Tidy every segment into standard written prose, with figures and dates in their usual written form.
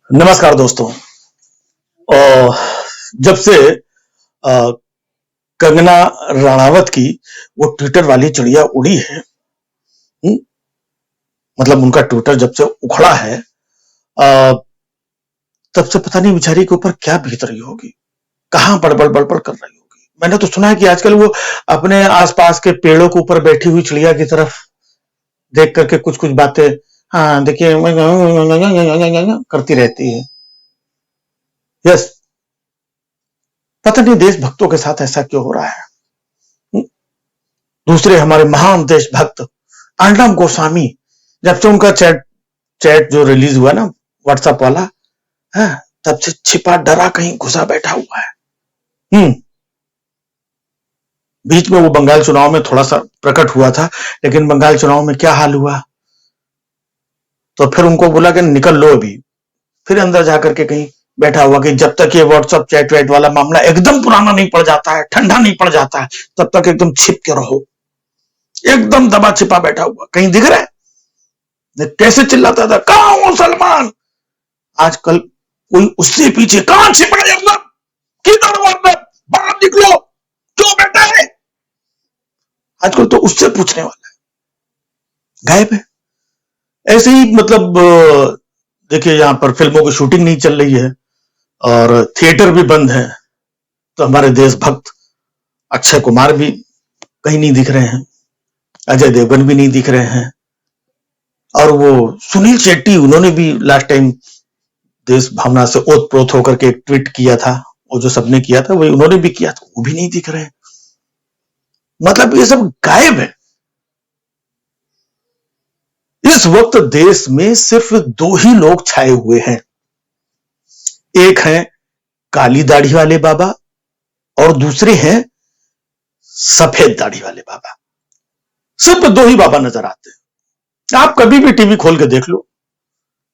नमस्कार दोस्तों। और जब से अ, कंगना रणावत की वो ट्विटर वाली चिड़िया उड़ी है, हुँ? मतलब उनका ट्विटर जब से उखड़ा है, अ, तब से पता नहीं बेचारी के ऊपर क्या बीत रही होगी, कहाँ बड़बड़ कर रही होगी। मैंने तो सुना है कि आजकल वो अपने आसपास के पेड़ों के ऊपर बैठी हुई चिड़िया की तरफ देख करके कुछ-कुछ बातें, हाँ देखिए, करती रहती है। यस, पता नहीं देशभक्तों के साथ ऐसा क्यों हो रहा है। हुँ? दूसरे हमारे महान देशभक्त अर्णब गोस्वामी, जब से उनका चैट चैट जो रिलीज हुआ ना, व्हाट्सएप वाला है, तब से छिपा डरा कहीं घुसा बैठा हुआ है। बीच में वो बंगाल चुनाव में थोड़ा सा प्रकट हुआ था, लेकिन बंगाल चुनाव में क्या हाल हुआ, तो फिर उनको बोला कि निकल लो अभी। फिर अंदर जाकर के कहीं बैठा हुआ कि जब तक ये व्हाट्सएप चैट वैट वाला मामला एकदम पुराना नहीं पड़ जाता है, ठंडा नहीं पड़ जाता है, तब तक एकदम छिप के रहो। एकदम दबा छिपा बैठा हुआ, कहीं दिख रहा है? कैसे चिल्लाता था, कहां हूं सलमान। आजकल कोई उससे पीछे, कहां छिपा है अर्नब, किधर हो अर्नब, बाहर निकलो, क्यों बैठा है। आजकल तो उससे पूछने वाला है, गायब है। ऐसे ही मतलब देखिए, यहां पर फिल्मों की शूटिंग नहीं चल रही है और थिएटर भी बंद है, तो हमारे देशभक्त अक्षय कुमार भी कहीं नहीं दिख रहे हैं, अजय देवगन भी नहीं दिख रहे हैं, और वो सुनील शेट्टी, उन्होंने भी लास्ट टाइम देश भावना से ओत-प्रोत होकर के एक ट्वीट किया था, वो जो सबने किया था वही उन्होंने भी किया था, वो भी नहीं दिख रहे। मतलब ये सब गायब है। इस वक्त देश में सिर्फ दो ही लोग छाए हुए हैं, एक है काली दाढ़ी वाले बाबा और दूसरे हैं सफेद दाढ़ी वाले बाबा। सिर्फ दो ही बाबा नजर आते हैं, आप कभी भी टीवी खोल के देख लो,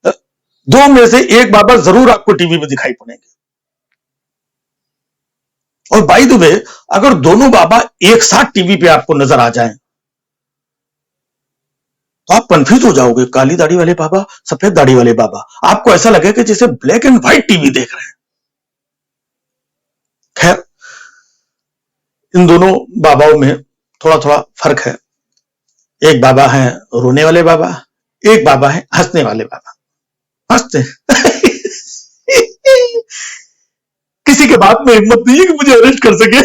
दो में से एक बाबा जरूर आपको टीवी में दिखाई पड़ेंगे। और बाय द वे, अगर दोनों बाबा एक साथ टीवी पे आपको नजर आ जाएं, तो आप कंफ्यूज हो जाओगे, काली दाढ़ी वाले बाबा, सफेद दाढ़ी वाले बाबा, आपको ऐसा लगेगा जैसे ब्लैक एंड व्हाइट टीवी देख रहे हैं। खैर, इन दोनों बाबाओं में थोड़ा थोड़ा फर्क है। एक बाबा है रोने वाले बाबा, एक बाबा है हंसने वाले बाबा। हंसते किसी के बाप में हिम्मत नहीं है कि मुझे अरेस्ट कर सके।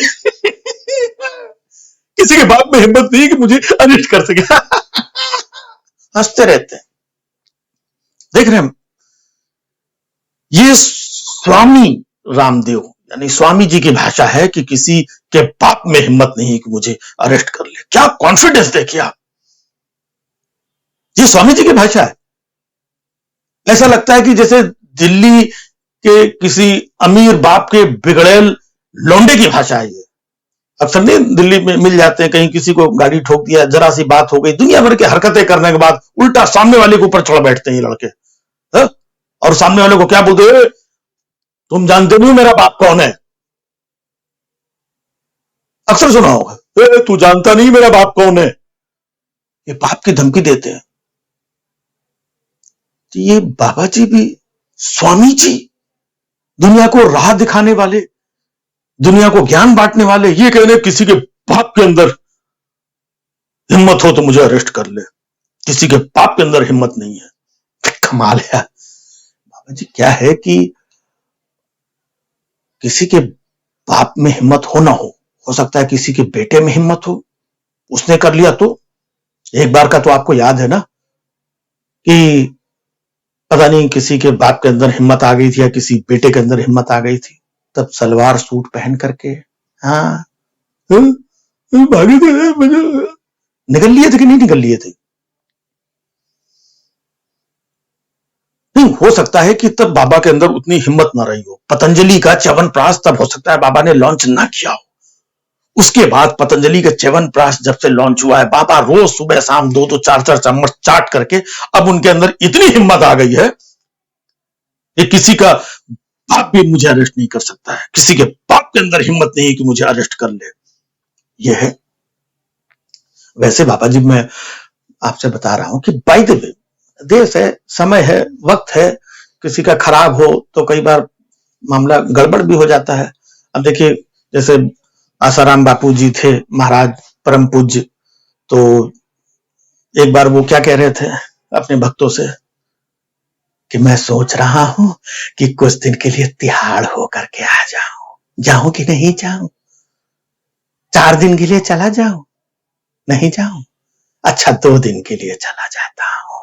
किसी के बाप में हिम्मत नहीं है कि मुझे अरेस्ट कर सके। हंसते रहते हैं। देख रहे हैं, ये स्वामी रामदेव यानी स्वामी जी की भाषा है कि किसी के बाप में हिम्मत नहीं कि मुझे अरेस्ट कर ले। क्या कॉन्फिडेंस देखिए आप, ये स्वामी जी की भाषा है। ऐसा लगता है कि जैसे दिल्ली के किसी अमीर बाप के बिगड़ेल लौंडे की भाषा है ये। अक्सर नहीं दिल्ली में मिल जाते हैं, कहीं किसी को गाड़ी ठोक दिया, जरा सी बात हो गई, दुनिया भर की हरकतें करने के बाद उल्टा सामने वाले के ऊपर चढ़ बैठते हैं ये लड़के, है? और सामने वाले को क्या बोलते हैं, तुम जानते नहीं मेरा बाप कौन है। अक्सर सुना होगा, तू जानता नहीं मेरा बाप कौन है। ये बाप की धमकी देते हैं। तो ये बाबा जी भी स्वामी जी, दुनिया को राह दिखाने वाले, दुनिया को ज्ञान बांटने वाले, ये कहने किसी के बाप के अंदर हिम्मत हो तो मुझे अरेस्ट कर ले, किसी के बाप के अंदर हिम्मत नहीं है। कमाल है बाबा जी। क्या है कि किसी के बाप में हिम्मत हो ना हो सकता है किसी के बेटे में हिम्मत हो, उसने कर लिया तो। एक बार का तो आपको याद है ना कि पता नहीं किसी के बाप के अंदर हिम्मत आ गई थी या किसी बेटे के अंदर हिम्मत आ गई थी, तब सलवार सूट पहन करके, हाँ, भागे थे, निकल लिए थे कि नहीं निकल लिए थे। नहीं, हो सकता है कि तब बाबा के अंदर उतनी हिम्मत ना रही हो। पतंजलि का च्यवनप्राश तब हो सकता है बाबा ने लॉन्च ना किया हो। उसके बाद पतंजलि का च्यवनप्राश जब से लॉन्च हुआ है, बाबा रोज सुबह शाम 2-2 4-4 चम्मच चाट करके अब उनके अंदर इतनी हिम्मत आ गई है कि किसी का बाप भी मुझे अरेस्ट नहीं कर सकता है, किसी के बाप के अंदर हिम्मत नहीं है कि मुझे अरेस्ट कर ले। यह है। वैसे बाबा जी, मैं आपसे बता रहा हूं कि बाय द वे, देश है, समय है, वक्त है, किसी का खराब हो तो कई बार मामला गड़बड़ भी हो जाता है। अब देखिए, जैसे आसाराम बापू जी थे महाराज परम पूज्य, तो एक बार वो क्या कह रहे थे अपने भक्तों से कि मैं सोच रहा हूं कि कुछ दिन के लिए तिहाड़ होकर के आ जाऊं, जाऊं कि नहीं जाऊं, 4 दिन के लिए चला जाऊं, नहीं जाऊं, अच्छा 2 दिन के लिए चला जाता हूं,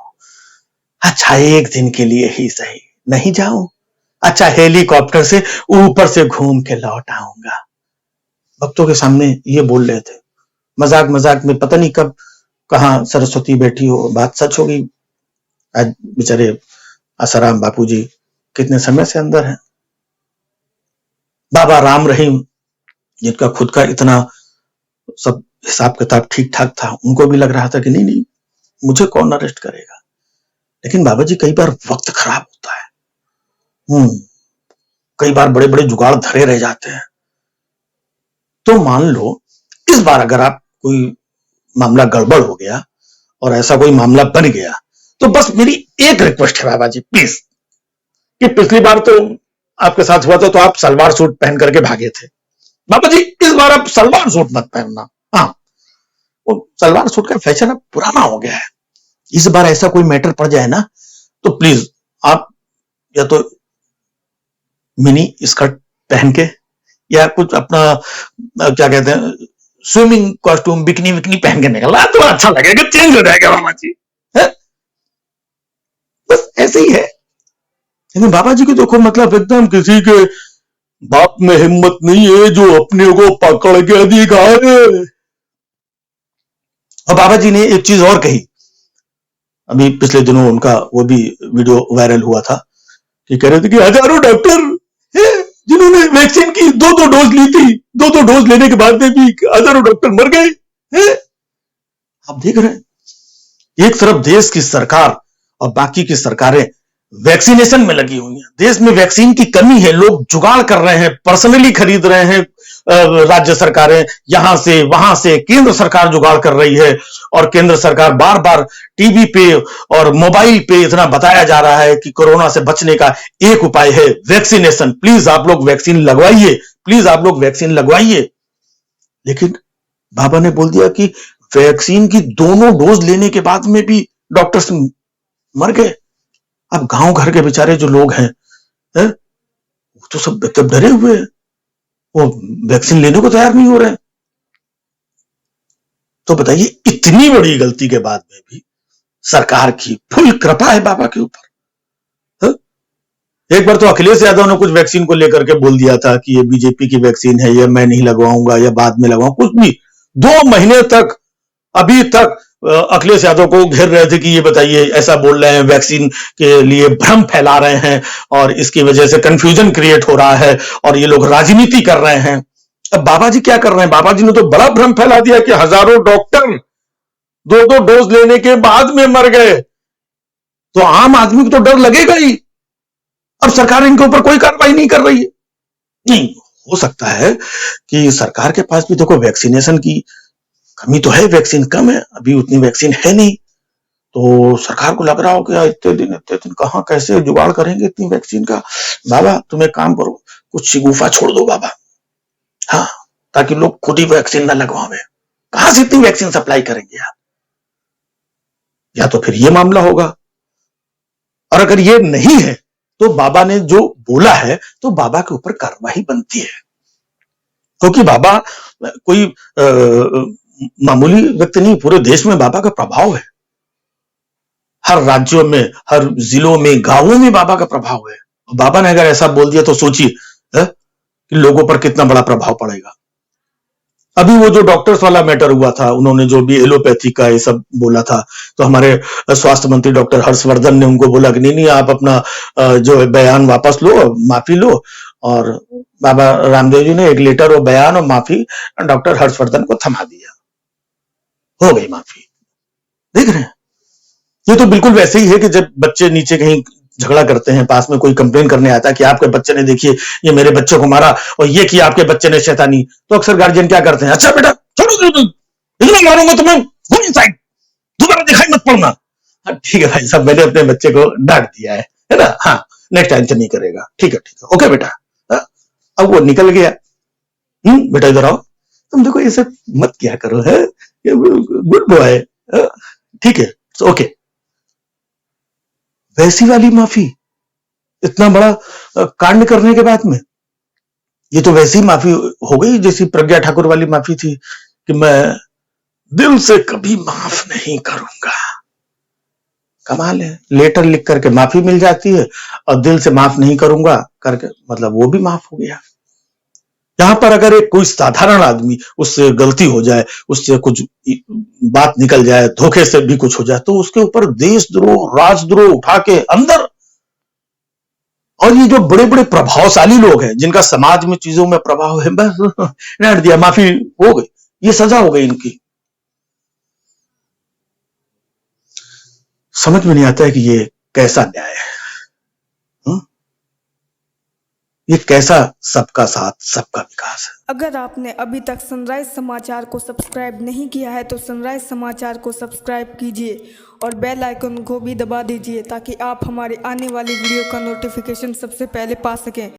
अच्छा 1 दिन के लिए ही सही, नहीं जाऊं, अच्छा हेलीकॉप्टर से ऊपर से घूम के लौट आऊंगा। भक्तों के सामने ये बोल रहे थे, मजाक मजाक में, पता नहीं कब कहां सरस्वती बैठी हो, बात सच हो गई। आज बेचारे आसाराम बापू जी कितने समय से अंदर हैं। बाबा राम रहीम, जिनका खुद का इतना सब हिसाब किताब ठीक ठाक था, उनको भी लग रहा था कि नहीं नहीं, मुझे कौन अरेस्ट करेगा। लेकिन बाबा जी कई बार वक्त खराब होता है, कई बार बड़े बड़े जुगाड़ धरे रह जाते हैं। तो मान लो इस बार अगर आप कोई मामला गड़बड़ हो गया और ऐसा कोई मामला बन गया, तो बस मेरी एक रिक्वेस्ट है बाबा जी प्लीज, कि पिछली बार तो आपके साथ हुआ था तो आप सलवार सूट पहन करके भागे थे, बाबा जी इस बार आप सलवार सूट मत पहनना। हाँ, वो सलवार सूट का फैशन अब पुराना हो गया है। इस बार ऐसा कोई मैटर पड़ जाए ना, तो प्लीज आप या तो मिनी स्कर्ट पहन के या कुछ अपना क्या कहते हैं स्विमिंग कॉस्ट्यूम बिकनी विकनी पहन के निकलना तो अच्छा लगेगा, चेंज हो जाएगा बाबा जी। है? बस ऐसे ही है। लेकिन बाबा जी को देखो, मतलब एकदम किसी के बाप में हिम्मत नहीं है जो अपने को पकड़ के दिखाए। और बाबा जी ने एक चीज और कही, अभी पिछले दिनों उनका वो भी वीडियो वायरल हुआ था कि कह रहे थे कि हजारों डॉक्टर जिन्होंने वैक्सीन की 2-2 डोज ली थी, 2-2 डोज लेने के बाद में भी हजारों डॉक्टर मर गए हैं। आप देख रहे हैं, एक तरफ देश की सरकार और बाकी की सरकारें वैक्सीनेशन में लगी हुई हैं। देश में वैक्सीन की कमी है, लोग जुगाड़ कर रहे हैं, पर्सनली खरीद रहे हैं, राज्य सरकारें यहां से वहां से, केंद्र सरकार जुगाड़ कर रही है। और केंद्र सरकार बार बार टीवी पे और मोबाइल पे इतना बताया जा रहा है कि कोरोना से बचने का एक उपाय है वैक्सीनेशन, प्लीज आप लोग वैक्सीन लगवाइए, प्लीज आप लोग वैक्सीन लगवाइए। लेकिन बाबा ने बोल दिया कि वैक्सीन की दोनों डोज लेने के बाद में भी डॉक्टर्स मर गए। अब गांव घर के बेचारे जो लोग हैं, वो तो सब एकदम डरे हुए हैं, वो वैक्सीन लेने को तैयार नहीं हो रहे। तो बताइए, इतनी बड़ी गलती के बाद में भी सरकार की फुल कृपा है बाबा के ऊपर। एक बार तो अखिलेश यादव ने कुछ वैक्सीन को लेकर के बोल दिया था कि ये बीजेपी की वैक्सीन है, ये मैं नहीं लगवाऊंगा या बाद में लगवाऊंगा, कुछ भी। 2 महीने तक अभी तक अखिलेश यादव को घेर रहे थे कि ये बताइए, ऐसा बोल रहे हैं, वैक्सीन के लिए भ्रम फैला रहे हैं और इसकी वजह से कंफ्यूजन क्रिएट हो रहा है और ये लोग राजनीति कर रहे हैं। अब बाबा जी क्या कर रहे हैं, बाबा जी ने तो बड़ा भ्रम फैला दिया कि हजारों डॉक्टर 2-2 डोज लेने के बाद में मर गए। तो आम आदमी को तो डर लगेगा ही। अब सरकार इनके ऊपर कोई कार्रवाई नहीं कर रही है। नहीं हो सकता है कि सरकार के पास भी देखो वैक्सीनेशन की कमी तो है, वैक्सीन कम है, अभी उतनी वैक्सीन है नहीं, तो सरकार को लग रहा हो कि इतने दिन कहां कैसे जुगाड़ करेंगे इतनी वैक्सीन का। बाबा तुम एक काम करो, कुछ शिगुफा छोड़ दो बाबा, हाँ, ताकि लोग खुद ही वैक्सीन ना लगवावे। कहां से इतनी वैक्सीन सप्लाई करेंगे आप? या तो फिर ये मामला होगा, और अगर ये नहीं है तो बाबा ने जो बोला है तो बाबा के ऊपर कार्रवाई बनती है, क्योंकि बाबा कोई मामूली व्यक्ति नहीं, पूरे देश में बाबा का प्रभाव है। हर राज्यों में, हर जिलों में, गांवों में बाबा का प्रभाव है। बाबा ने अगर ऐसा बोल दिया तो सोचिए कि लोगों पर कितना बड़ा प्रभाव पड़ेगा। अभी वो जो डॉक्टर्स वाला मैटर हुआ था, उन्होंने जो भी एलोपैथी का ये सब बोला था, तो हमारे स्वास्थ्य मंत्री डॉक्टर हर्षवर्धन ने उनको बोला कि नहीं आप अपना जो बयान वापस लो, माफी लो। और बाबा रामदेव जी ने एक लेटर और बयान और माफी डॉक्टर हर्षवर्धन को थमा दिया, हो गई माफी। देख रहे हैं, ये तो बिल्कुल वैसे ही है कि जब बच्चे नीचे कहीं झगड़ा करते हैं, पास में कोई कंप्लेन करने आता है कि आपके बच्चे ने, देखिए ये मेरे बच्चे को मारा और ये किया आपके बच्चे ने शैतानी, तो अक्सर गार्जियन क्या करते हैं, अच्छा बेटा छोड़ो, इतना मारूंगा तुम्हें, गो इनसाइड, दोबारा दिखाई मत पड़ना। ठीक है भाई साहब, मैंने अपने बच्चे को डांट दिया है ना, हाँ, नेक्स्ट टाइम से नहीं करेगा। ठीक है ओके बेटा। अब वो निकल गया। बेटा इधर आओ, तुम देखो ये सब मत क्या करो है, गुड बॉय, ठीक है ओके। वैसी वाली माफी, इतना बड़ा कांड करने के बाद में, ये तो वैसी माफी हो गई जैसी प्रज्ञा ठाकुर वाली माफी थी कि मैं दिल से कभी माफ नहीं करूंगा। कमाल है, लेटर लिख करके माफी मिल जाती है और दिल से माफ नहीं करूंगा करके मतलब वो भी माफ हो गया। यहां पर अगर एक कोई साधारण आदमी, उससे गलती हो जाए, उससे कुछ बात निकल जाए, धोखे से भी कुछ हो जाए, तो उसके ऊपर देशद्रोह, राजद्रोह उठा के अंदर। और ये जो बड़े बड़े प्रभावशाली लोग हैं जिनका समाज में चीजों में प्रभाव है, बस डांट दिया, माफी हो गई, ये सजा हो गई इनकी। समझ में नहीं आता है कि ये कैसा न्याय है, ये कैसा सबका साथ सबका विकास है। अगर आपने अभी तक सनराइज समाचार को सब्सक्राइब नहीं किया है तो सनराइज समाचार को सब्सक्राइब कीजिए और बेल आइकन को भी दबा दीजिए ताकि आप हमारे आने वाली वीडियो का नोटिफिकेशन सबसे पहले पा सकें।